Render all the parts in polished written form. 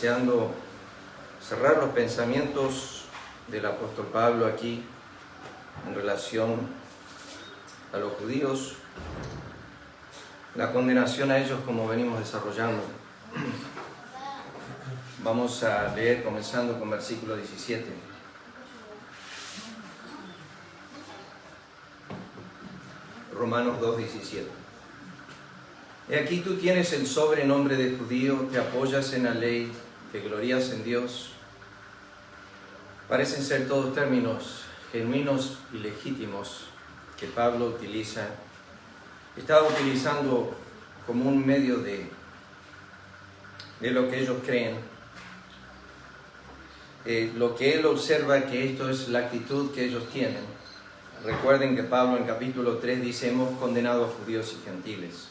deseando cerrar los pensamientos del apóstol Pablo aquí en relación a los judíos, la condenación a ellos como venimos desarrollando. Vamos a leer comenzando con versículo 17. Romanos 2:17. He aquí tú tienes el sobrenombre de judío, te apoyas en la ley, te glorías en Dios. Parecen ser todos términos genuinos y legítimos que Pablo utiliza. Estaba utilizando como un medio de lo que ellos creen. Lo que él observa que esto es la actitud que ellos tienen. Recuerden que Pablo en capítulo 3 dice: hemos condenado a judíos y gentiles.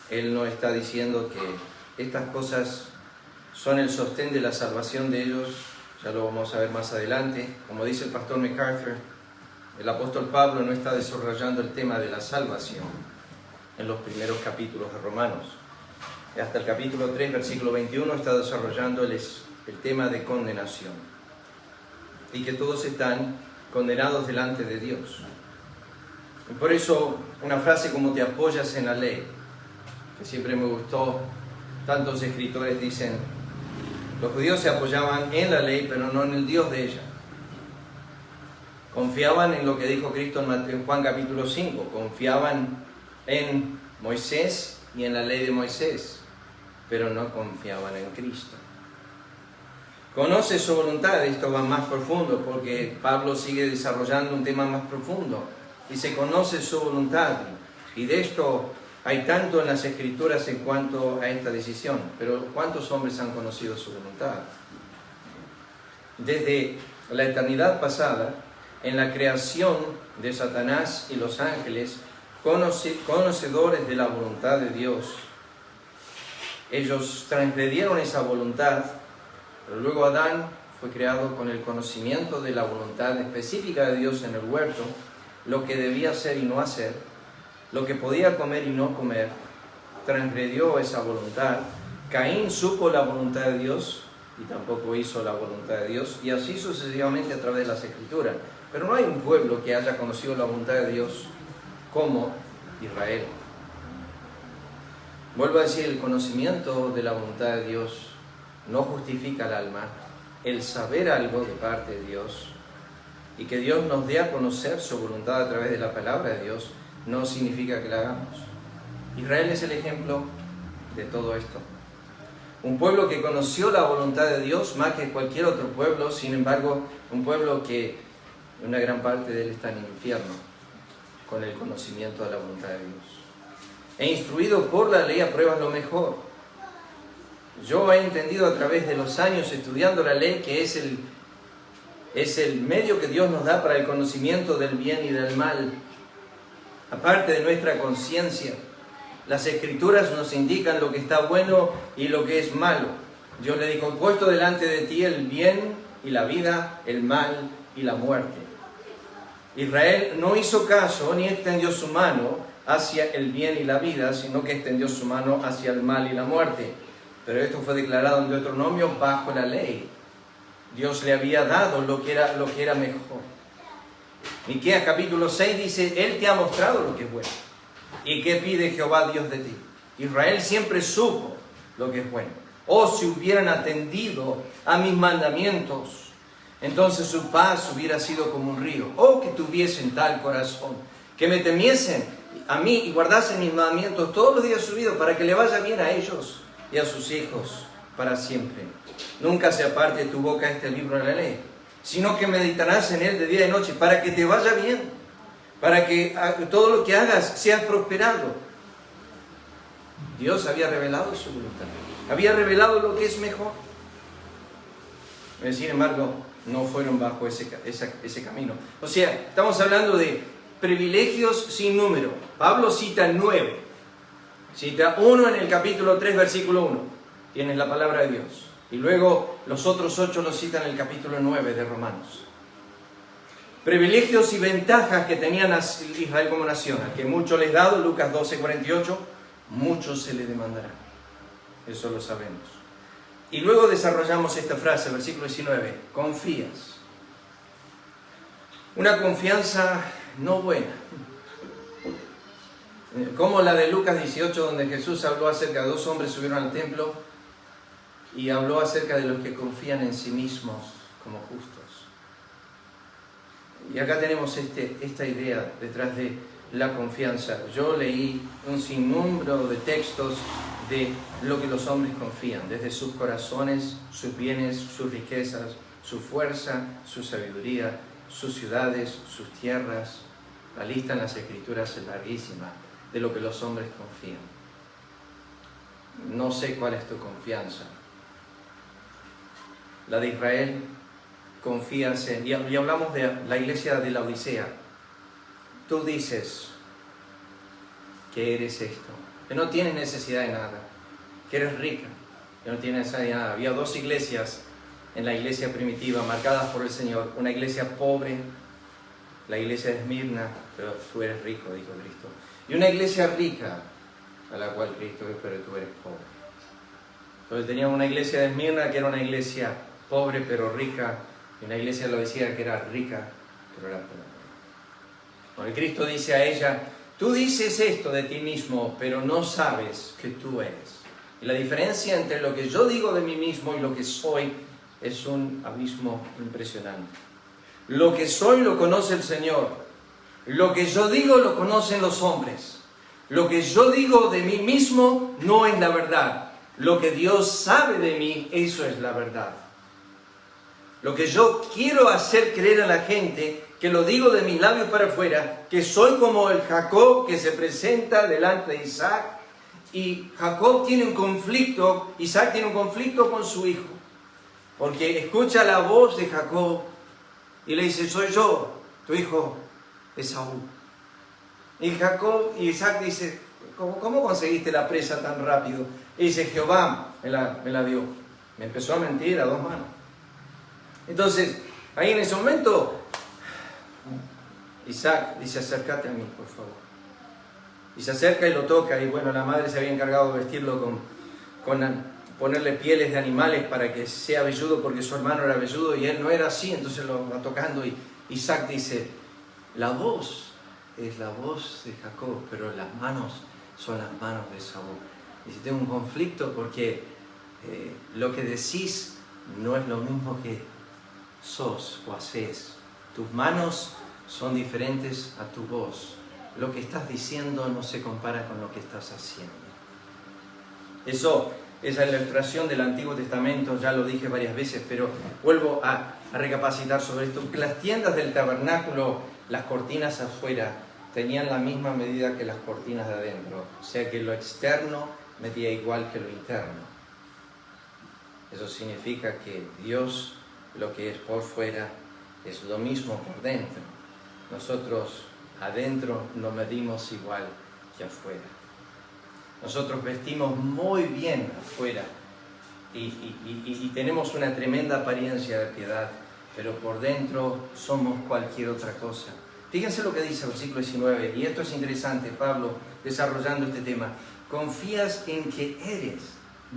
Él no está diciendo que estas cosas son el sostén de la salvación de ellos. Ya lo vamos a ver más adelante. Como dice el pastor MacArthur, el apóstol Pablo no está desarrollando el tema de la salvación en los primeros capítulos de Romanos. Hasta el capítulo 3, versículo 21, está desarrollando el tema de condenación. Y que todos están condenados delante de Dios. Y por eso, una frase como te apoyas en la ley, que siempre me gustó, tantos escritores dicen, los judíos se apoyaban en la ley, pero no en el Dios de ella. Confiaban en lo que dijo Cristo en Juan capítulo 5, confiaban en Moisés y en la ley de Moisés, pero no confiaban en Cristo. Conoce su voluntad, esto va más profundo, porque Pablo sigue desarrollando un tema más profundo, y se conoce su voluntad, y de esto hay tanto en las Escrituras en cuanto a esta decisión. Pero ¿cuántos hombres han conocido su voluntad? Desde la eternidad pasada, en la creación de Satanás y los ángeles, conocedores de la voluntad de Dios, ellos transgredieron esa voluntad, pero luego Adán fue creado con el conocimiento de la voluntad específica de Dios en el huerto, lo que debía hacer y no hacer, lo que podía comer y no comer, transgredió esa voluntad. Caín supo la voluntad de Dios y tampoco hizo la voluntad de Dios, y así sucesivamente a través de las Escrituras. Pero no hay un pueblo que haya conocido la voluntad de Dios como Israel. Vuelvo a decir, el conocimiento de la voluntad de Dios no justifica el alma. El saber algo de parte de Dios y que Dios nos dé a conocer su voluntad a través de la palabra de Dios no significa que la hagamos. Israel es el ejemplo de todo esto. Un pueblo que conoció la voluntad de Dios más que cualquier otro pueblo, sin embargo, un pueblo que una gran parte de él está en el infierno con el conocimiento de la voluntad de Dios. E instruido por la ley apruebas lo mejor. Yo he entendido a través de los años estudiando la ley que es el medio que Dios nos da para el conocimiento del bien y del mal. Aparte de nuestra conciencia, las Escrituras nos indican lo que está bueno y lo que es malo. Dios le dijo: puesto delante de ti el bien y la vida, el mal y la muerte. Israel no hizo caso ni extendió su mano hacia el bien y la vida, sino que extendió su mano hacia el mal y la muerte. Pero esto fue declarado en Deuteronomio bajo la ley. Dios le había dado lo que era mejor. Miqueas capítulo 6 dice: Él te ha mostrado lo que es bueno. ¿Y qué pide Jehová Dios de ti? Israel siempre supo lo que es bueno. Oh, si hubieran atendido a mis mandamientos, entonces su paz hubiera sido como un río. Oh, que tuviesen tal corazón, que me temiesen a mí y guardasen mis mandamientos todos los días de su vida, para que le vaya bien a ellos y a sus hijos para siempre. Nunca se aparte de tu boca este libro de la ley, sino que meditarás en él de día y noche, para que te vaya bien, para que todo lo que hagas seas prosperado. Dios había revelado su voluntad, había revelado lo que es mejor. Sin embargo, no fueron bajo ese camino. O sea, estamos hablando de privilegios sin número. Pablo cita 9. Cita 1 en el capítulo 3, versículo 1. Tienes la palabra de Dios. Y luego los otros 8 los citan en el capítulo 9 de Romanos. Privilegios y ventajas que tenían Israel como nación. A que mucho les dado, Lucas 12, 48, mucho se le demandará. Eso lo sabemos. Y luego desarrollamos esta frase, versículo 19, confías. Una confianza no buena, como la de Lucas 18, donde Jesús habló acerca de dos hombres que subieron al templo y habló acerca de los que confían en sí mismos como justos. Y acá tenemos esta idea detrás de la confianza. Yo leí un sinnúmero de textos de lo que los hombres confían, desde sus corazones, sus bienes, sus riquezas, su fuerza, su sabiduría, sus ciudades, sus tierras. La lista en las Escrituras es larguísima de lo que los hombres confían. No sé cuál es tu confianza. La de Israel, confías en... Y hablamos de la iglesia de la Odisea. Tú dices que eres esto, que no tienes necesidad de nada, que eres rica, que no tienes necesidad de nada. Había dos iglesias en la iglesia primitiva marcadas por el Señor. Una iglesia pobre, la iglesia de Esmirna, pero tú eres rico, dijo Cristo. Y una iglesia rica, a la cual Cristo dijo, pero tú eres pobre. Entonces teníamos una iglesia de Esmirna que era una iglesia pobre pero rica, y una iglesia de la Odisea que era rica pero era pobre. Porque Cristo dice a ella, tú dices esto de ti mismo, pero no sabes que tú eres. Y la diferencia entre lo que yo digo de mí mismo y lo que soy es un abismo impresionante. Lo que soy lo conoce el Señor. Lo que yo digo lo conocen los hombres. Lo que yo digo de mí mismo no es la verdad. Lo que Dios sabe de mí, eso es la verdad. Lo que yo quiero hacer creer a la gente, que lo digo de mis labios para afuera, que soy como el Jacob que se presenta delante de Isaac, y Jacob tiene un conflicto, Isaac tiene un conflicto con su hijo, porque escucha la voz de Jacob y le dice, soy yo, tu hijo Esaú. Y Isaac dice, ¿cómo conseguiste la presa tan rápido? Y dice, Jehová me la dio. Me empezó a mentir a dos manos. Entonces, ahí en ese momento, Isaac dice, acércate a mí, por favor. Y se acerca y lo toca, y bueno, la madre se había encargado de vestirlo con ponerle pieles de animales para que sea velludo, porque su hermano era velludo y él no era así, entonces lo va tocando, y Isaac dice, la voz es la voz de Jacob, pero las manos son las manos de Esaú. Y si tengo un conflicto porque lo que decís no es lo mismo que sos o haces. Tus manos son diferentes a tu voz. Lo que estás diciendo no se compara con lo que estás haciendo. Esa es la ilustración del Antiguo Testamento, ya lo dije varias veces, pero vuelvo a recapacitar sobre esto. Las tiendas del tabernáculo, las cortinas afuera, tenían la misma medida que las cortinas de adentro. O sea que lo externo medía igual que lo interno. Eso significa que Dios, lo que es por fuera, es lo mismo por dentro. Nosotros adentro no medimos igual que afuera. Nosotros vestimos muy bien afuera y tenemos una tremenda apariencia de piedad, pero por dentro somos cualquier otra cosa. Fíjense lo que dice el versículo 19, y esto es interesante, Pablo desarrollando este tema. Confías en que eres,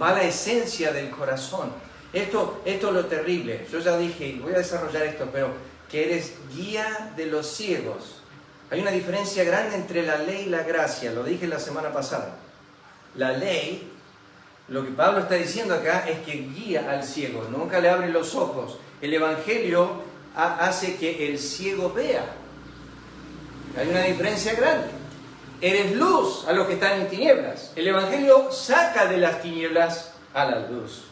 va la esencia del corazón. Esto es lo terrible. Yo ya dije, voy a desarrollar esto, pero que eres guía de los ciegos. Hay una diferencia grande entre la ley y la gracia, lo dije la semana pasada. La ley, lo que Pablo está diciendo acá es que guía al ciego, nunca le abre los ojos. El Evangelio hace que el ciego vea. Hay una diferencia grande. Eres luz a los que están en tinieblas. El Evangelio saca de las tinieblas a la luz.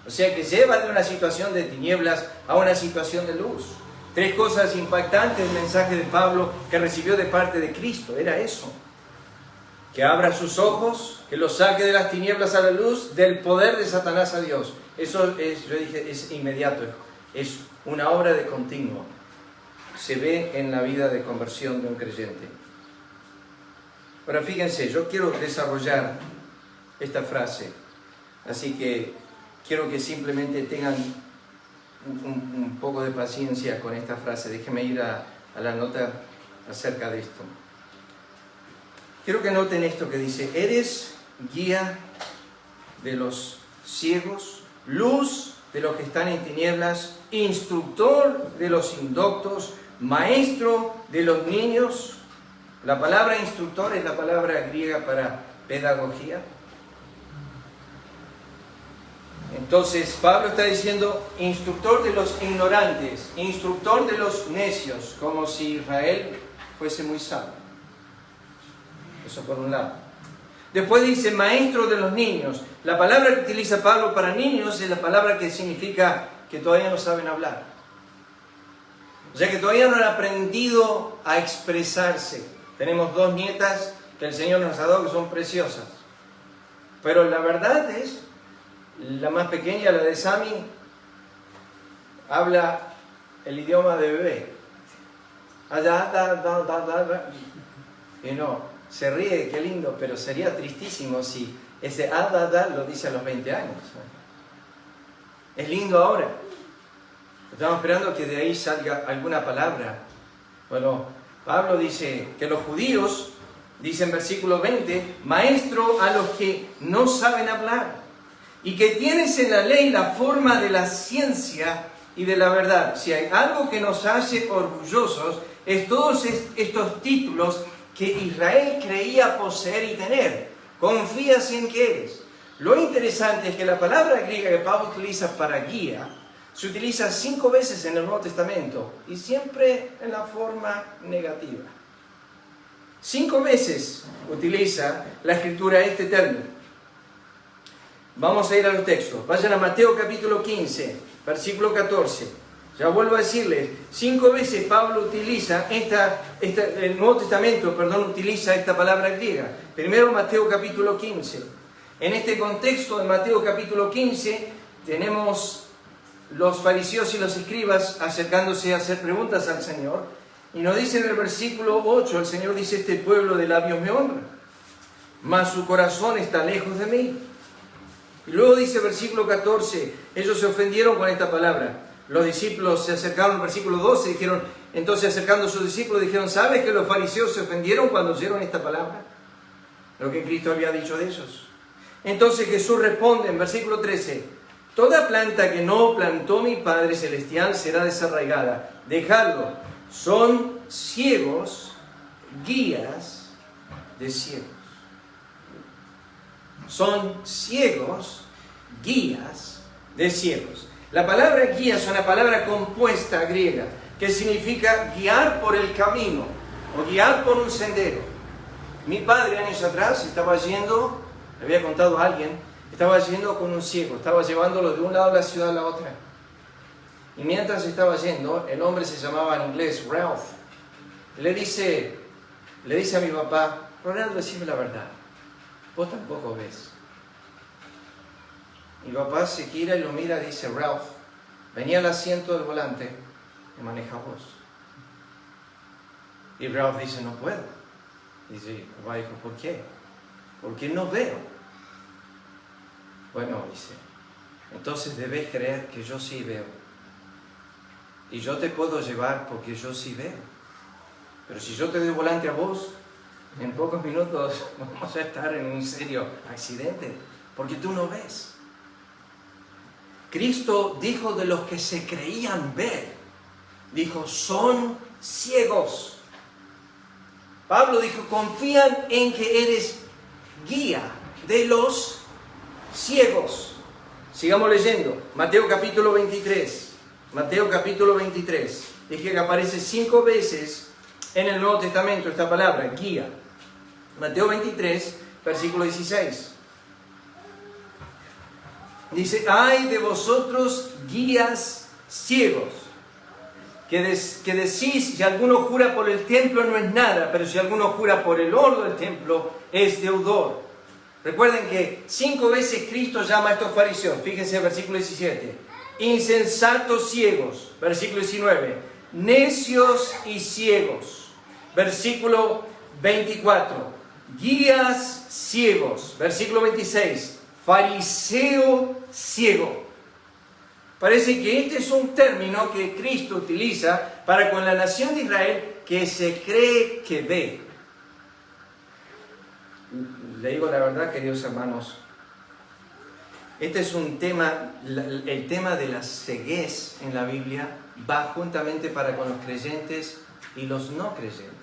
O sea que lleva de una situación de tinieblas a una situación de luz. Tres cosas impactantes del mensaje de Pablo que recibió de parte de Cristo. Era eso. Que abra sus ojos, que los saque de las tinieblas a la luz, del poder de Satanás a Dios. Eso es, yo dije, es inmediato. Es una obra de continuo. Se ve en la vida de conversión de un creyente. Ahora fíjense, yo quiero desarrollar esta frase. Así que quiero que simplemente tengan un poco de paciencia con esta frase. Déjenme ir a la nota acerca de esto. Quiero que noten esto que dice, eres guía de los ciegos luz de los que están en tinieblas, instructor de los indoctos, maestro de los niños. La palabra instructor es la palabra griega para pedagogía. Entonces Pablo está diciendo instructor de los ignorantes, instructor de los necios, como si Israel fuese muy sabio. Eso por un lado. Después dice maestro de los niños. La palabra que utiliza Pablo para niños es la palabra que significa que todavía no saben hablar. O sea que todavía no han aprendido a expresarse. Tenemos 2 nietas que el Señor nos ha dado que son preciosas. Pero la verdad es, la más pequeña, la de Sami, habla el idioma de bebé. Y no, se ríe, qué lindo, pero sería tristísimo si ese lo dice a los 20 años. Es lindo ahora. Estamos esperando que de ahí salga alguna palabra. Bueno, Pablo dice que los judíos, dice en versículo 20, maestro a los que no saben hablar, y que tienes en la ley la forma de la ciencia y de la verdad. Si hay algo que nos hace orgullosos, es todos estos títulos que Israel creía poseer y tener. Confías en que eres. Lo interesante es que la palabra griega que Pablo utiliza para guía se utiliza 5 veces en el Nuevo Testamento y siempre en la forma negativa. 5 veces utiliza la Escritura este término. Vamos a ir a los textos. Vayan a Mateo capítulo 15, versículo 14. Ya vuelvo a decirles, 5 veces Pablo utiliza el Nuevo Testamento, utiliza esta palabra griega. Primero Mateo capítulo 15. En este contexto de Mateo capítulo 15 tenemos los fariseos y los escribas acercándose a hacer preguntas al Señor. Y nos dice en el versículo 8, el Señor dice, este pueblo de labios me honra, mas su corazón está lejos de mí. Y luego dice versículo 14, ellos se ofendieron con esta palabra. Los discípulos se acercaron, versículo 12, dijeron, entonces acercando a sus discípulos, dijeron, ¿sabes que los fariseos se ofendieron cuando oyeron esta palabra? Lo que Cristo había dicho de ellos. Entonces Jesús responde en versículo 13, toda planta que no plantó mi Padre Celestial será desarraigada. Dejadlo, son ciegos, guías de ciegos. Son ciegos, guías de ciegos. La palabra guía es una palabra compuesta griega que significa guiar por el camino o guiar por un sendero. Mi padre años atrás estaba yendo, le había contado a alguien, estaba yendo con un ciego, estaba llevándolo de un lado de la ciudad a la otra. Y mientras estaba yendo, el hombre se llamaba en inglés Ralph. Le dice a mi papá, Ronaldo, decime la verdad, vos tampoco ves. Mi papá se gira y lo mira y dice, Ralph, vení al asiento del volante y maneja vos. Y Ralph dice, no puedo. Dice, papá dijo, ¿por qué? Porque no veo. Bueno, dice, entonces debes creer que yo sí veo. Y yo te puedo llevar porque yo sí veo. Pero si yo te doy volante a vos, en pocos minutos vamos a estar en un serio accidente, porque tú no ves. Cristo dijo de los que se creían ver, dijo, son ciegos. Pablo dijo, confían en que eres guía de los ciegos. Sigamos leyendo, Mateo capítulo 23. Mateo capítulo 23. Dije que aparece 5 veces en el Nuevo Testamento esta palabra, guía. Mateo 23, versículo 16. Dice, ay de vosotros guías ciegos, que decís, si alguno jura por el templo no es nada, pero si alguno jura por el oro del templo es deudor. Recuerden que 5 veces Cristo llama a estos fariseos, fíjense el versículo 17, insensatos ciegos, versículo 19, necios y ciegos, versículo 24, guías ciegos, versículo 26, fariseo ciego. Parece que este es un término que Cristo utiliza para con la nación de Israel que se cree que ve. Le digo la verdad, queridos hermanos, Este es un tema, el tema de la ceguez en la Biblia va juntamente para con los creyentes y los no creyentes.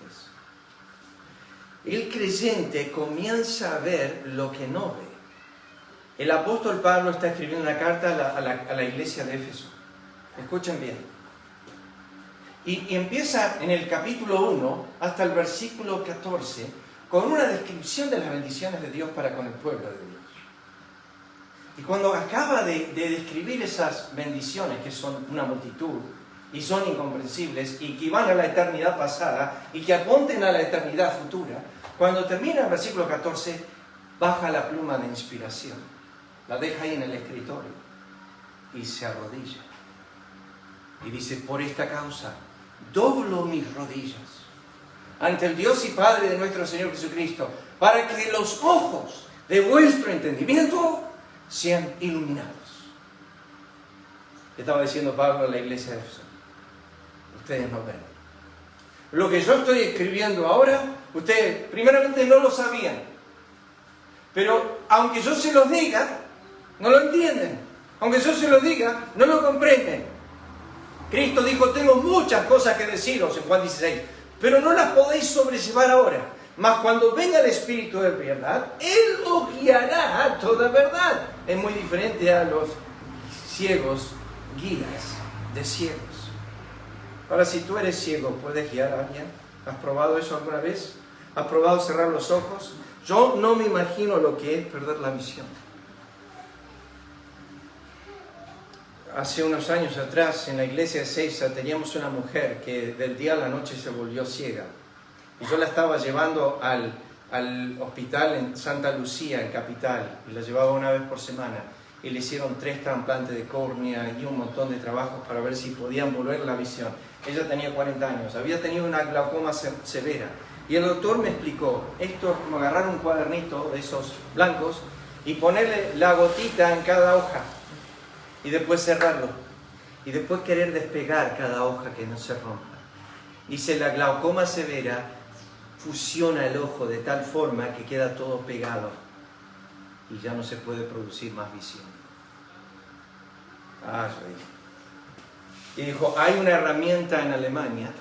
El creyente comienza a ver lo que no ve. El apóstol Pablo está escribiendo una carta a la iglesia de Éfeso. Escuchen bien. Y empieza en el capítulo 1 hasta el versículo 14 con una descripción de las bendiciones de Dios para con el pueblo de Dios. Y cuando acaba de describir esas bendiciones, que son una multitud, y son incomprensibles, y que van a la eternidad pasada, y que apunten a la eternidad futura, cuando termina el versículo 14, baja la pluma de inspiración, la deja ahí en el escritorio, y se arrodilla. Y dice, por esta causa, doblo mis rodillas ante el Dios y Padre de nuestro Señor Jesucristo, para que los ojos de vuestro entendimiento sean iluminados. Estaba diciendo Pablo a la iglesia de Éfeso. Ustedes no ven. Lo que yo estoy escribiendo ahora, ustedes primeramente no lo sabían. Pero aunque yo se los diga, no lo entienden. Aunque yo se los diga, no lo comprenden. Cristo dijo, tengo muchas cosas que deciros en Juan 16, pero no las podéis sobrellevar ahora. Mas cuando venga el Espíritu de verdad, Él os guiará a toda verdad. Es muy diferente a los ciegos, guías de ciegos. Ahora, si tú eres ciego, ¿puedes guiar a alguien? ¿Has probado eso alguna vez? ¿Has probado cerrar los ojos? Yo no me imagino lo que es perder la visión. Hace unos años atrás, en la iglesia de Seiza, teníamos una mujer que del día a la noche se volvió ciega. Y yo la estaba llevando al hospital en Santa Lucía, en Capital, y la llevaba una vez por semana. Y le hicieron 3 trasplantes de córnea y un montón de trabajos para ver si podían volver la visión. Ella tenía 40 años, había tenido una glaucoma severa. Y el doctor me explicó, esto es como agarrar un cuadernito de esos blancos y ponerle la gotita en cada hoja. Y después cerrarlo. Y después querer despegar cada hoja que no se rompa. Dice, la glaucoma severa fusiona el ojo de tal forma que queda todo pegado y ya no se puede producir más visión. Y dijo, hay una herramienta en Alemania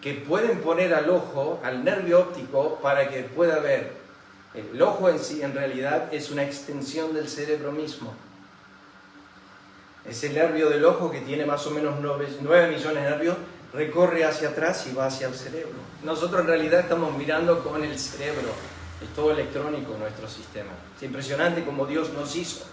que pueden poner al ojo, al nervio óptico, para que pueda ver. El ojo en sí, en realidad, es una extensión del cerebro mismo. Ese nervio del ojo, que tiene más o menos 9 millones de nervios, recorre hacia atrás y va hacia el cerebro. Nosotros en realidad estamos mirando con el cerebro. Es todo electrónico nuestro sistema. Es impresionante como Dios nos hizo.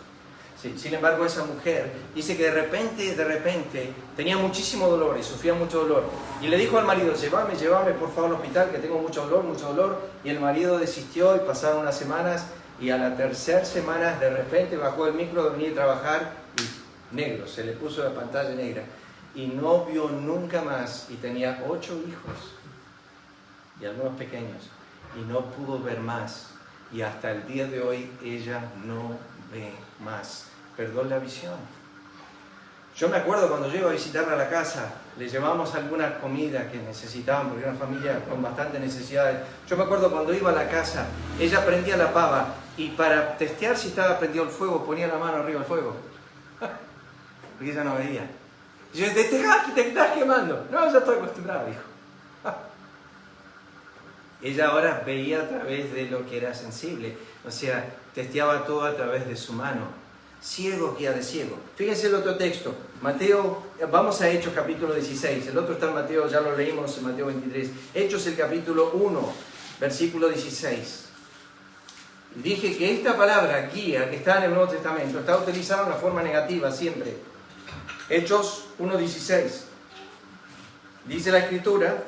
Sí, sin embargo, esa mujer dice que de repente tenía muchísimo dolor y sufría mucho dolor. Y le dijo al marido, llévame por favor al hospital, que tengo mucho dolor. Y el marido desistió y pasaron unas semanas. Y a la tercera semana de repente bajó el micro de venir a trabajar y negro, se le puso la pantalla negra. Y no vio nunca más. Y tenía 8 hijos y algunos pequeños. Y no pudo ver más. Y hasta el día de hoy ella no ve más. Perdió la visión. Yo me acuerdo cuando yo iba a visitarla a la casa, le llevábamos alguna comida que necesitaban, porque era una familia con bastantes necesidades. Yo me acuerdo cuando iba a la casa, ella prendía la pava y para testear si estaba prendido el fuego, ponía la mano arriba del fuego. Porque ella no veía. Y yo decía, te estás quemando. No, ya estoy acostumbrado, dijo. Ella ahora veía a través de lo que era sensible, o sea, testeaba todo a través de su mano. Ciego, guía de ciego. Fíjense el otro texto, Mateo, vamos a Hechos capítulo 16, el otro está en Mateo, ya lo leímos en Mateo 23. Hechos el capítulo 1, versículo 16. Dije que esta palabra, guía, que está en el Nuevo Testamento, está utilizada de una forma negativa siempre. Hechos 1:16. Dice la Escritura,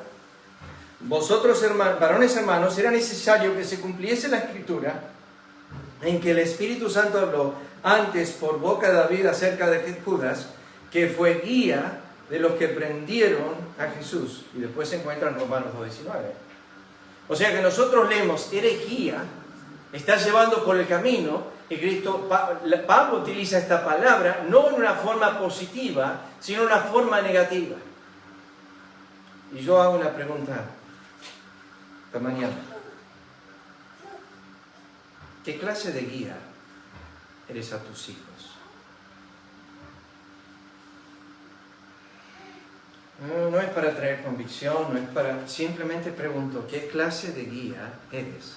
vosotros, varones hermanos, era necesario que se cumpliese la Escritura en que el Espíritu Santo habló antes por boca de David acerca de Judas, que fue guía de los que prendieron a Jesús. Y después se encuentra en Romanos 2:19. O sea que nosotros leemos, eres guía, estás llevando por el camino, y Cristo, Pablo utiliza esta palabra no en una forma positiva, sino en una forma negativa. Y yo hago una pregunta esta mañana. ¿Qué clase de guía eres a tus hijos? No es para traer convicción, no es para... Simplemente pregunto, ¿qué clase de guía eres?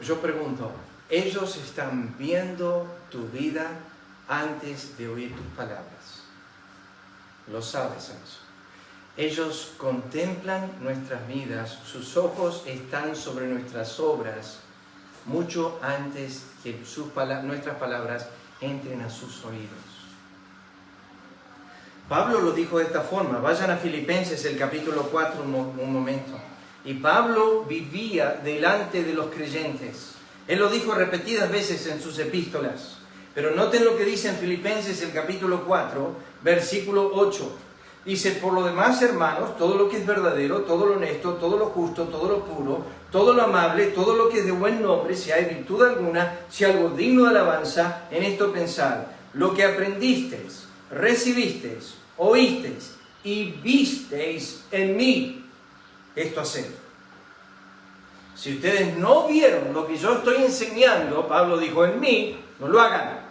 Yo pregunto, ¿ellos están viendo tu vida antes de oír tus palabras? Lo sabes eso. Ellos contemplan nuestras vidas, sus ojos están sobre nuestras obras mucho antes que nuestras palabras entren a sus oídos. Pablo lo dijo de esta forma. Vayan a Filipenses, el capítulo 4, un momento. Y Pablo vivía delante de los creyentes. Él lo dijo repetidas veces en sus epístolas. Pero noten lo que dice en Filipenses, el capítulo 4, versículo 8. Dice, por lo demás, hermanos, todo lo que es verdadero, todo lo honesto, todo lo justo, todo lo puro, todo lo amable, todo lo que es de buen nombre, si hay virtud alguna, si algo digno de alabanza, en esto pensad. Lo que aprendisteis, recibisteis, oísteis y visteis en mí, esto haced. Si ustedes no vieron lo que yo estoy enseñando, Pablo dijo, en mí, no lo hagan.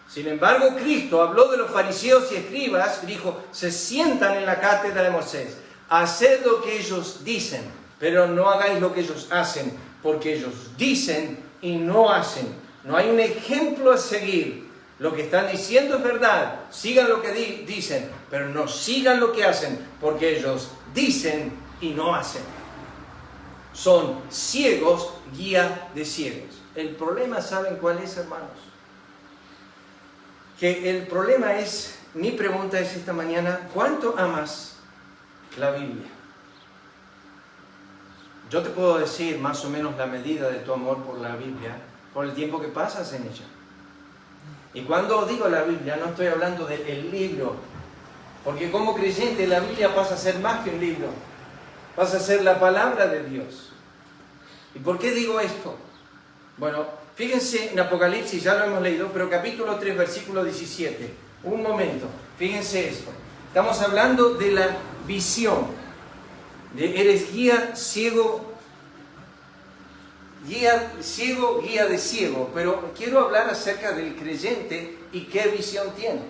Sin embargo, Cristo habló de los fariseos y escribas y dijo, se sientan en la cátedra de Moisés, haced lo que ellos dicen, pero no hagáis lo que ellos hacen, porque ellos dicen y no hacen. No hay un ejemplo a seguir. Lo que están diciendo es verdad, sigan lo que dicen, pero no sigan lo que hacen, porque ellos dicen y no hacen. Son ciegos, guía de ciegos. El problema, ¿saben cuál es, hermanos? Que el problema es, mi pregunta es esta mañana, ¿cuánto amas la Biblia? Yo te puedo decir más o menos la medida de tu amor por la Biblia, por el tiempo que pasas en ella. Y cuando digo la Biblia, no estoy hablando del libro, porque como creyente la Biblia pasa a ser más que un libro, pasa a ser la palabra de Dios. ¿Y por qué digo esto? Bueno, fíjense en Apocalipsis, ya lo hemos leído, pero capítulo 3, versículo 17. Un momento, fíjense esto. Estamos hablando de la visión. Eres guía ciego, guía de ciego. Pero quiero hablar acerca del creyente y qué visión tiene.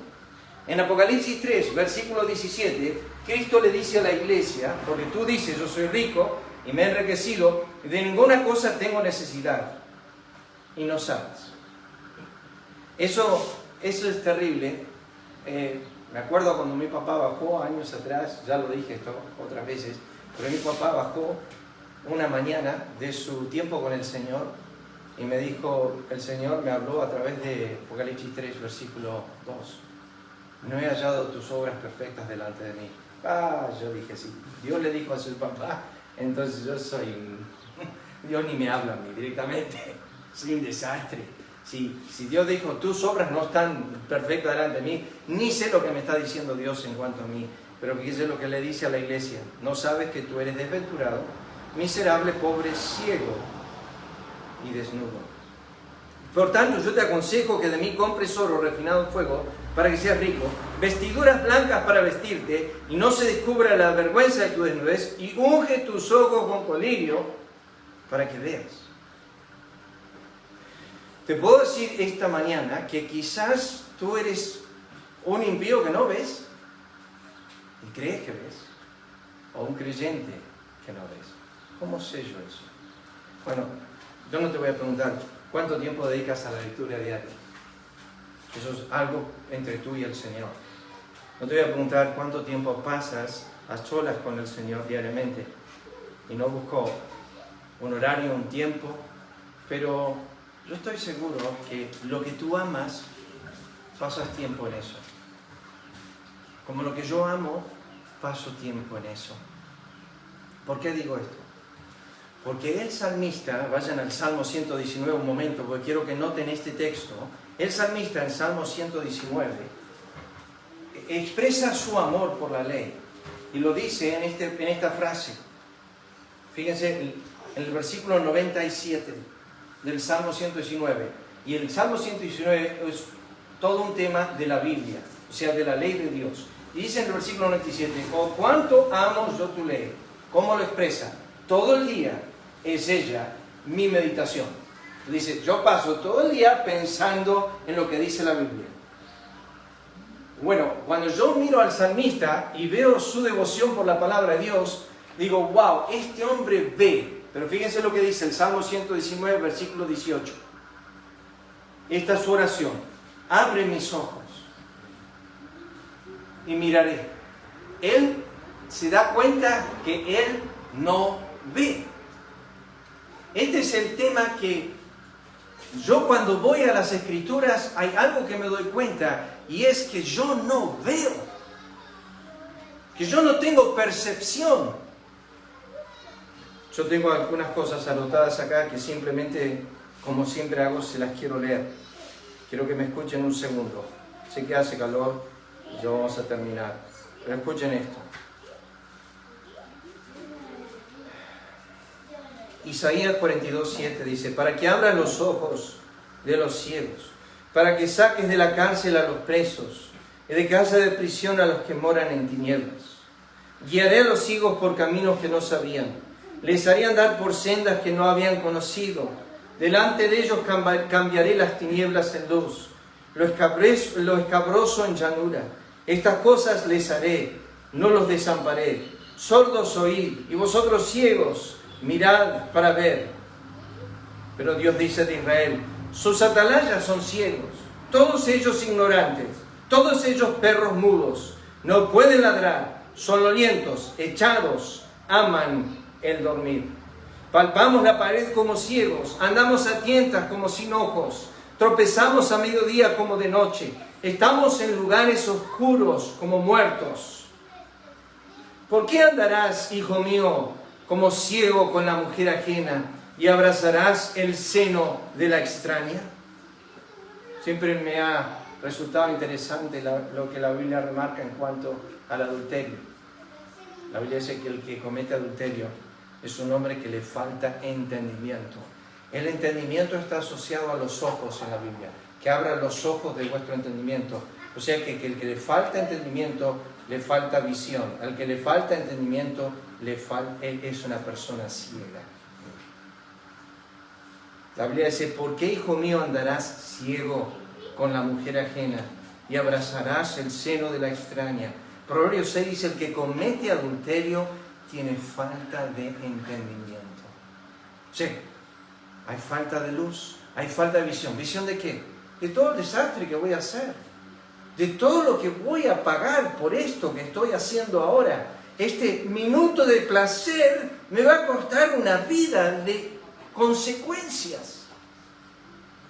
En Apocalipsis 3, versículo 17, Cristo le dice a la iglesia, porque tú dices, yo soy rico y me he enriquecido, y de ninguna cosa tengo necesidad. Y no sabes. Eso es terrible. Me acuerdo cuando mi papá bajó años atrás, ya lo dije esto otras veces, pero mi papá bajó una mañana de su tiempo con el Señor y me dijo, el Señor me habló a través de Apocalipsis 3, versículo 2. No he hallado tus obras perfectas delante de mí. Yo dije, sí. Dios le dijo a su papá, entonces Dios ni me habla a mí directamente. Soy un desastre. Si Dios dijo, tus obras no están perfectas delante de mí, ni sé lo que me está diciendo Dios en cuanto a mí. Pero fíjese lo que le dice a la iglesia. ¿No sabes que tú eres desventurado, miserable, pobre, ciego y desnudo? Por tanto, yo te aconsejo que de mí compres oro refinado en fuego para que seas rico, vestiduras blancas para vestirte y no se descubra la vergüenza de tu desnudez, y unge tus ojos con colirio para que veas. Te puedo decir esta mañana que quizás tú eres un impío que no ves y crees que ves, o un creyente que no ves. ¿Cómo sé yo eso? Bueno, yo no te voy a preguntar cuánto tiempo dedicas a la lectura diaria. Eso es algo entre tú y el Señor. No te voy a preguntar cuánto tiempo pasas a solas con el Señor diariamente. Y no busco un horario, un tiempo, pero yo estoy seguro que lo que tú amas, pasas tiempo en eso. Como lo que yo amo, paso tiempo en eso. ¿Por qué digo esto? Porque el salmista, vayan al Salmo 119 un momento, porque quiero que noten este texto. El salmista en Salmo 119 expresa su amor por la ley y lo dice en esta frase. Fíjense en el versículo 97 del Salmo 119. Y el Salmo 119 es todo un tema de la Biblia, o sea, de la ley de Dios. Y dice en el versículo 97, oh, cuánto amo yo tu ley. ¿Cómo lo expresa? Todo el día es ella mi meditación. Dice, yo paso todo el día pensando en lo que dice la Biblia. Bueno, cuando yo miro al salmista y veo su devoción por la palabra de Dios, digo, wow, este hombre ve. Pero fíjense lo que dice el Salmo 119, versículo 18. Esta es su oración. Abre mis ojos y miraré. Él se da cuenta que él no ve. Este es el tema que yo cuando voy a las Escrituras hay algo que me doy cuenta, y es que yo no veo, que yo no tengo percepción. Yo tengo algunas cosas anotadas acá que simplemente, como siempre hago, se las quiero leer. Quiero que me escuchen un segundo. Sé que hace calor y ya vamos a terminar, pero escuchen esto. Isaías 42:7 dice: para que abras los ojos de los ciegos, para que saques de la cárcel a los presos, y de casa de prisión a los que moran en tinieblas. Guiaré a los ciegos por caminos que no sabían, les haré andar por sendas que no habían conocido. Delante de ellos cambiaré las tinieblas en luz, lo escabroso en llanura. Estas cosas les haré, no los desamparé. Sordos oíd, y vosotros ciegos, mirad para ver. Pero Dios dice de Israel: sus atalayas son ciegos, todos ellos ignorantes, todos ellos perros mudos, no pueden ladrar, soñolientos, echados, aman el dormir. Palpamos la pared como ciegos, andamos a tientas como sin ojos, tropezamos a mediodía como de noche, estamos en lugares oscuros como muertos. ¿Por qué andarás, hijo mío, como ciego con la mujer ajena, y abrazarás el seno de la extraña? Siempre me ha resultado interesante lo que la Biblia remarca en cuanto al adulterio. La Biblia dice que el que comete adulterio es un hombre que le falta entendimiento. El entendimiento está asociado a los ojos en la Biblia, que abra los ojos de vuestro entendimiento. O sea que el que le falta entendimiento, le falta visión. Al que le falta entendimiento, él es una persona ciega. La Biblia dice: ¿por qué, hijo mío, andarás ciego con la mujer ajena y abrazarás el seno de la extraña? Proverbios 6 dice: el que comete adulterio tiene falta de entendimiento. Sí, hay falta de luz, hay falta de visión. ¿Visión de qué? De todo el desastre que voy a hacer, de todo lo que voy a pagar por esto que estoy haciendo ahora. Este minuto de placer me va a costar una vida de consecuencias.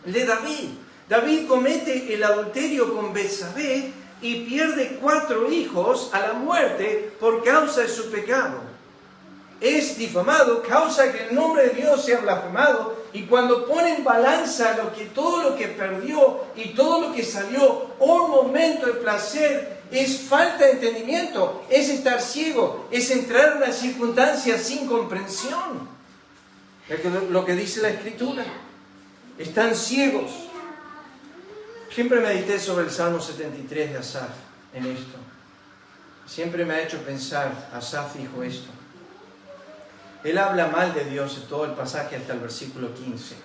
El de David. David comete el adulterio con Betsabé y pierde 4 hijos a la muerte por causa de su pecado. Es difamado, causa que el nombre de Dios sea blasfemado, y cuando pone en balanza todo lo que perdió y todo lo que salió, un momento de placer, es falta de entendimiento, es estar ciego, es entrar en una circunstancia sin comprensión. Es lo que dice la Escritura. Están ciegos. Siempre medité sobre el Salmo 73 de Asaf en esto. Siempre me ha hecho pensar, Asaf dijo esto. Él habla mal de Dios en todo el pasaje hasta el versículo 15.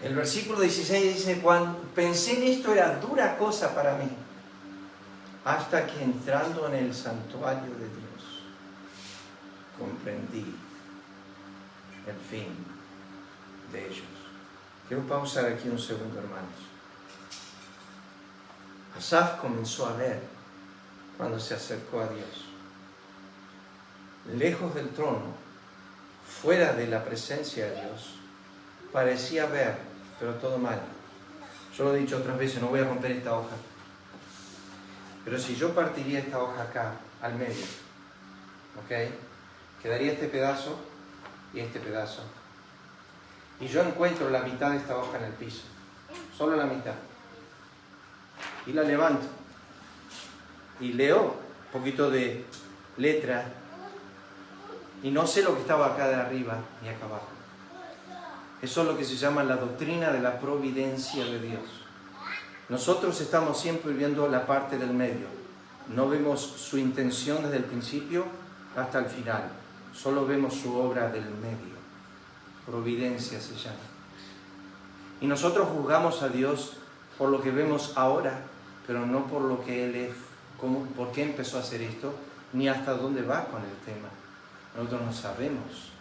El versículo 16 dice: cuando pensé en esto era dura cosa para mí, hasta que entrando en el santuario de Dios, comprendí el fin de ellos. Quiero pausar aquí un segundo, hermanos. Asaf comenzó a ver cuando se acercó a Dios. Lejos del trono, fuera de la presencia de Dios, parecía ver, pero todo mal. Yo lo he dicho otras veces, no voy a romper esta hoja. Pero si yo partiría esta hoja acá, al medio, ¿ok? Quedaría este pedazo y este pedazo. Y yo encuentro la mitad de esta hoja en el piso, solo la mitad. Y la levanto y leo un poquito de letra y no sé lo que estaba acá de arriba ni acá abajo. Eso es lo que se llama la doctrina de la providencia de Dios. Nosotros estamos siempre viendo la parte del medio. No vemos su intención desde el principio hasta el final. Solo vemos su obra del medio. Providencia se llama. Y nosotros juzgamos a Dios por lo que vemos ahora, pero no por lo que él es, por qué empezó a hacer esto, ni hasta dónde va con el tema. Nosotros no sabemos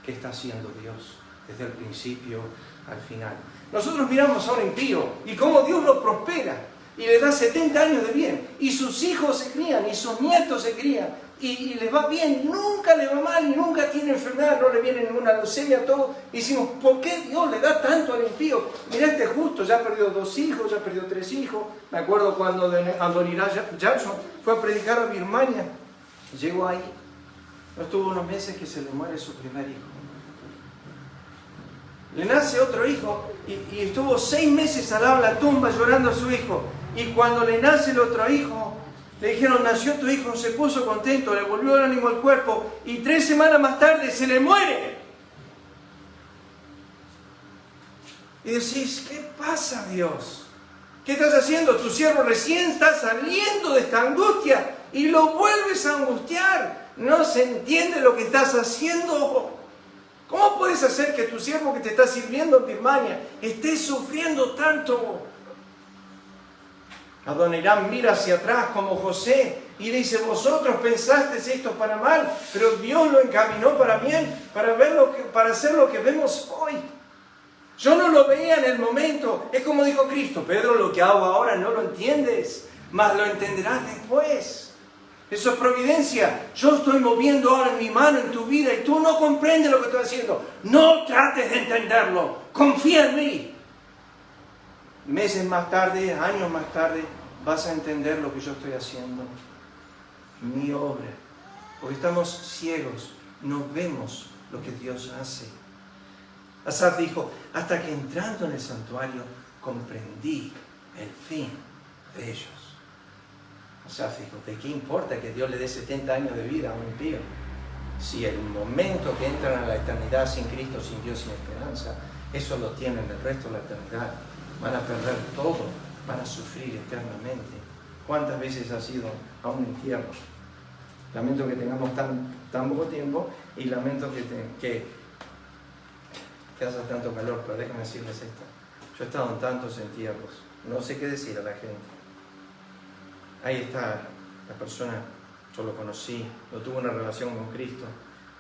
qué está haciendo Dios desde el principio al final. Nosotros miramos a un impío y cómo Dios lo prospera y le da 70 años de bien, y sus hijos se crían y sus nietos se crían y les va bien, nunca le va mal y nunca tiene enfermedad, no le viene ninguna leucemia, todo. Y decimos, ¿por qué Dios le da tanto al impío? Mirá este justo, ya perdió 2 hijos, ya perdió 3 hijos. Me acuerdo cuando Adoniram Jackson fue a predicar a Birmania, llegó ahí, no estuvo unos meses que se le muere su primer hijo. Le nace otro hijo y estuvo 6 meses al lado de la tumba llorando a su hijo. Y cuando le nace el otro hijo, le dijeron, nació tu hijo, se puso contento, le volvió el ánimo al cuerpo y 3 semanas más tarde se le muere. Y decís, ¿qué pasa, Dios? ¿Qué estás haciendo? Tu siervo recién está saliendo de esta angustia y lo vuelves a angustiar. No se entiende lo que estás haciendo. ¿Cómo puedes hacer que tu siervo que te está sirviendo en Birmania esté sufriendo tanto? Adoniram mira hacia atrás como José y dice, vosotros pensasteis esto para mal, pero Dios lo encaminó para bien, para hacer lo que vemos hoy. Yo no lo veía en el momento. Es como dijo Cristo, Pedro, lo que hago ahora no lo entiendes, mas lo entenderás después. Eso es providencia. Yo estoy moviendo ahora mi mano en tu vida y tú no comprendes lo que estoy haciendo. No trates de entenderlo. Confía en mí. Meses más tarde, años más tarde, vas a entender lo que yo estoy haciendo. Mi obra. Porque estamos ciegos. No vemos lo que Dios hace. Asaf dijo, hasta que entrando en el santuario comprendí el fin de ellos. Asaf dijo, ¿de qué importa que Dios le dé 70 años de vida a un impío? Si el momento que entran a la eternidad sin Cristo, sin Dios, sin esperanza, eso lo tienen el resto de la eternidad. Van a perder todo, van a sufrir eternamente. ¿Cuántas veces has ido a un entierro? Lamento que tengamos tan poco tiempo y lamento que hace tanto calor, pero déjenme decirles esto. Yo he estado en tantos entierros, no sé qué decir a la gente. Ahí está la persona, yo lo conocí, no tuve una relación con Cristo,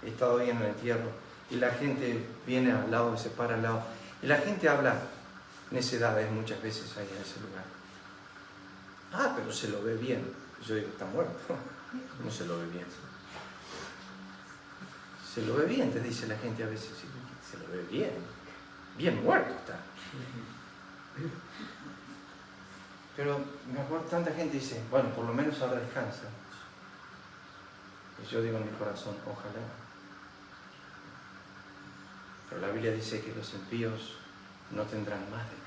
he estado ahí en el entierro y la gente viene al lado, se para al lado y la gente habla necedades muchas veces ahí en ese lugar. Ah, pero se lo ve bien. Yo digo, está muerto. No se lo ve bien. Se lo ve bien, te dice la gente a veces. Se lo ve bien. Bien muerto está. Pero me acuerdo, tanta gente dice, bueno, por lo menos ahora descansa. Y yo digo en mi corazón, ojalá. Pero la Biblia dice que los impíos no tendrán más descanso.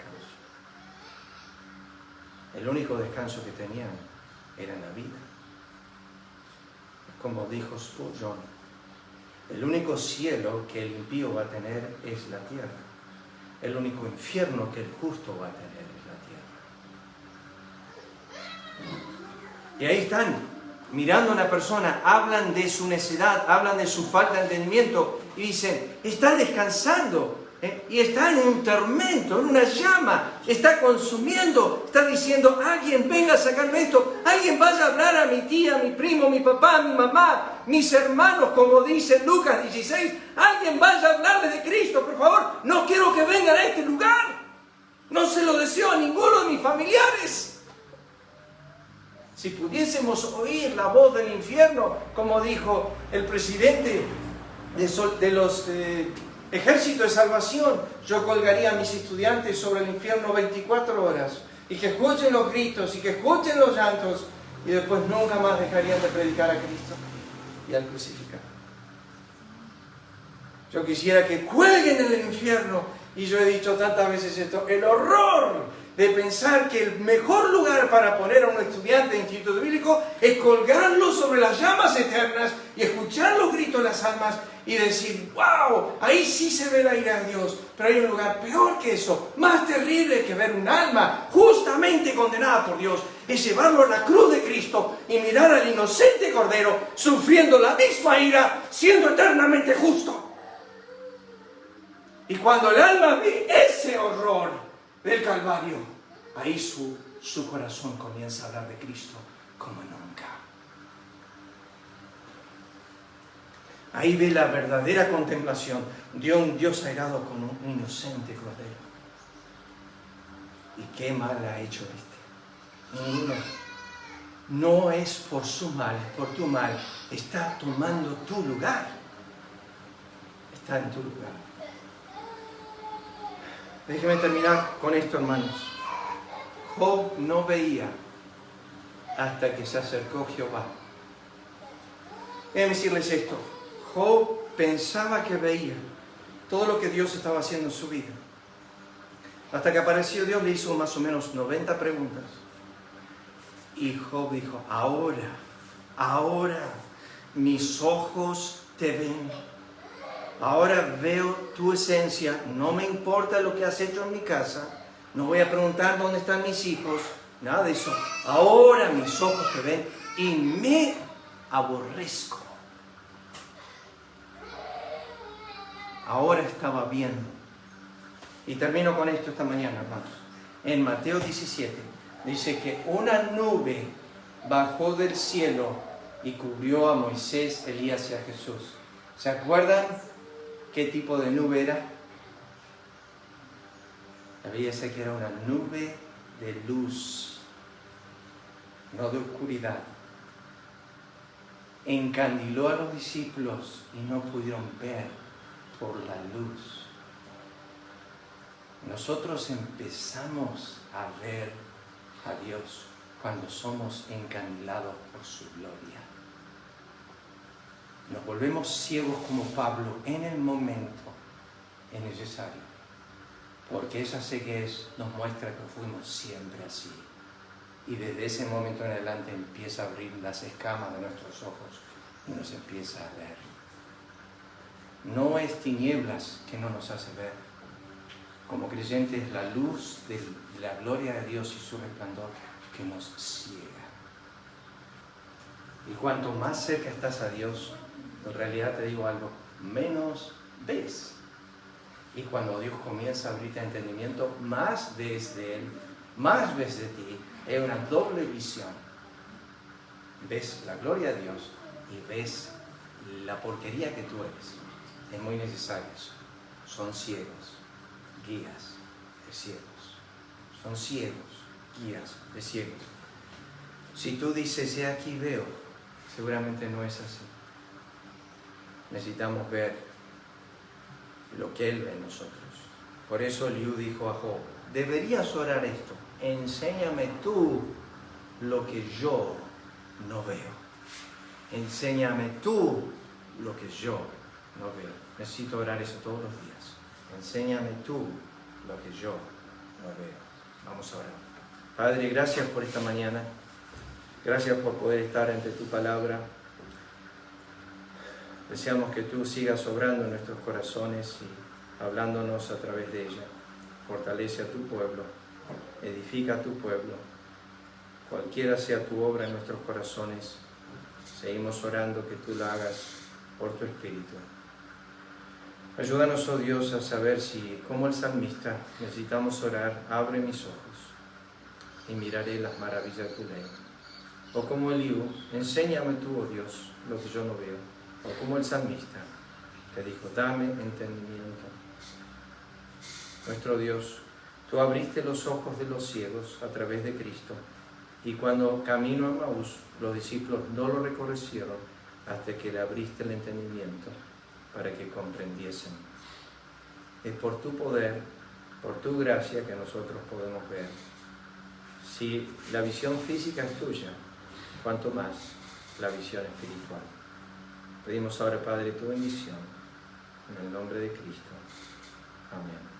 El único descanso que tenían era en la vida. Como dijo Spurgeon, el único cielo que el impío va a tener es la tierra. El único infierno que el justo va a tener es la tierra. Y ahí están, mirando a una persona, hablan de su necedad, hablan de su falta de entendimiento y dicen, está descansando. Y está en un tormento, en una llama, está consumiendo, está diciendo, alguien venga a sacarme esto, alguien vaya a hablar a mi tía, a mi primo, a mi papá, a mi mamá, mis hermanos, como dice Lucas 16, alguien vaya a hablarles de Cristo, por favor, no quiero que vengan a este lugar, no se lo deseo a ninguno de mis familiares. Si pudiésemos oír la voz del infierno, como dijo el presidente de los Ejército de Salvación, yo colgaría a mis estudiantes sobre el infierno 24 horas y que escuchen los gritos y que escuchen los llantos y después nunca más dejarían de predicar a Cristo y al crucificado. Yo quisiera que cuelguen en el infierno y yo he dicho tantas veces esto, el horror de pensar que el mejor lugar para poner a un estudiante de instituto bíblico es colgarlo sobre las llamas eternas y escuchar los gritos de las almas y decir, wow, ahí sí se ve la ira de Dios. Pero hay un lugar peor que eso, más terrible que ver un alma justamente condenada por Dios, es llevarlo a la cruz de Cristo y mirar al inocente Cordero sufriendo la misma ira, siendo eternamente justo. Y cuando el alma ve ese horror del Calvario, ahí su su corazón comienza a hablar de Cristo como nunca. Ahí ve la verdadera contemplación de un Dios airado con un inocente cordero. ¿Y qué mal ha hecho este? No es por su mal, es por tu mal. Está tomando tu lugar. Está en tu lugar. Déjenme terminar con esto, hermanos. Job no veía hasta que se acercó Jehová. Déjenme decirles esto. Job pensaba que veía todo lo que Dios estaba haciendo en su vida. Hasta que apareció Dios, le hizo más o menos 90 preguntas. Y Job dijo, ahora mis ojos te ven. Ahora veo tu esencia. No me importa lo que has hecho en mi casa. No voy a preguntar dónde están mis hijos. Nada de eso. Ahora mis ojos te ven y me aborrezco. Ahora estaba viendo. Y termino con esto esta mañana, hermanos. En Mateo 17 dice que una nube bajó del cielo y cubrió a Moisés, Elías y a Jesús. ¿Se acuerdan qué tipo de nube era? La Biblia dice que era una nube de luz, no de oscuridad. Encandiló a los discípulos y no pudieron ver por la luz. Nosotros empezamos a ver a Dios cuando somos encandilados por su gloria. Nos volvemos ciegos como Pablo en el momento necesario, porque esa ceguez nos muestra que fuimos siempre así. Y desde ese momento en adelante empieza a abrir las escamas de nuestros ojos y nos empieza a ver. No es tinieblas que no nos hace ver. Como creyentes, la luz de la gloria de Dios y su resplandor que nos ciega. Y cuanto más cerca estás a Dios, en realidad te digo algo, menos ves. Y cuando Dios comienza a abrirte entendimiento, más ves de Él, más ves de ti. Es una doble visión. Ves la gloria de Dios y ves la porquería que tú eres. Es muy necesario eso. Son ciegos, guías de ciegos. Son ciegos, guías de ciegos. Si tú dices, he aquí veo, seguramente no es así. Necesitamos ver lo que Él ve en nosotros. Por eso Eliú dijo a Job, deberías orar esto, enséñame tú lo que yo no veo. Enséñame tú lo que yo no veo. Necesito orar eso todos los días. Enséñame tú lo que yo no veo. Vamos a orar. Padre, gracias por esta mañana. Gracias por poder estar ante tu palabra. Deseamos que tú sigas obrando en nuestros corazones y hablándonos a través de ella. Fortalece a tu pueblo, edifica a tu pueblo. Cualquiera sea tu obra en nuestros corazones, seguimos orando que tú la hagas por tu Espíritu. Ayúdanos, oh Dios, a saber si, como el salmista, necesitamos orar, abre mis ojos y miraré las maravillas de tu ley. O como Eliú, enséñame tú, oh Dios, lo que yo no veo. O como el salmista, que dijo, dame entendimiento. Nuestro Dios, tú abriste los ojos de los ciegos a través de Cristo, y cuando camino a Emaús, los discípulos no lo reconocieron hasta que le abriste el entendimiento para que comprendiesen. Es por tu poder, por tu gracia que nosotros podemos ver. Si la visión física es tuya, cuanto más la visión espiritual. Pedimos ahora, Padre, tu bendición, en el nombre de Cristo. Amén.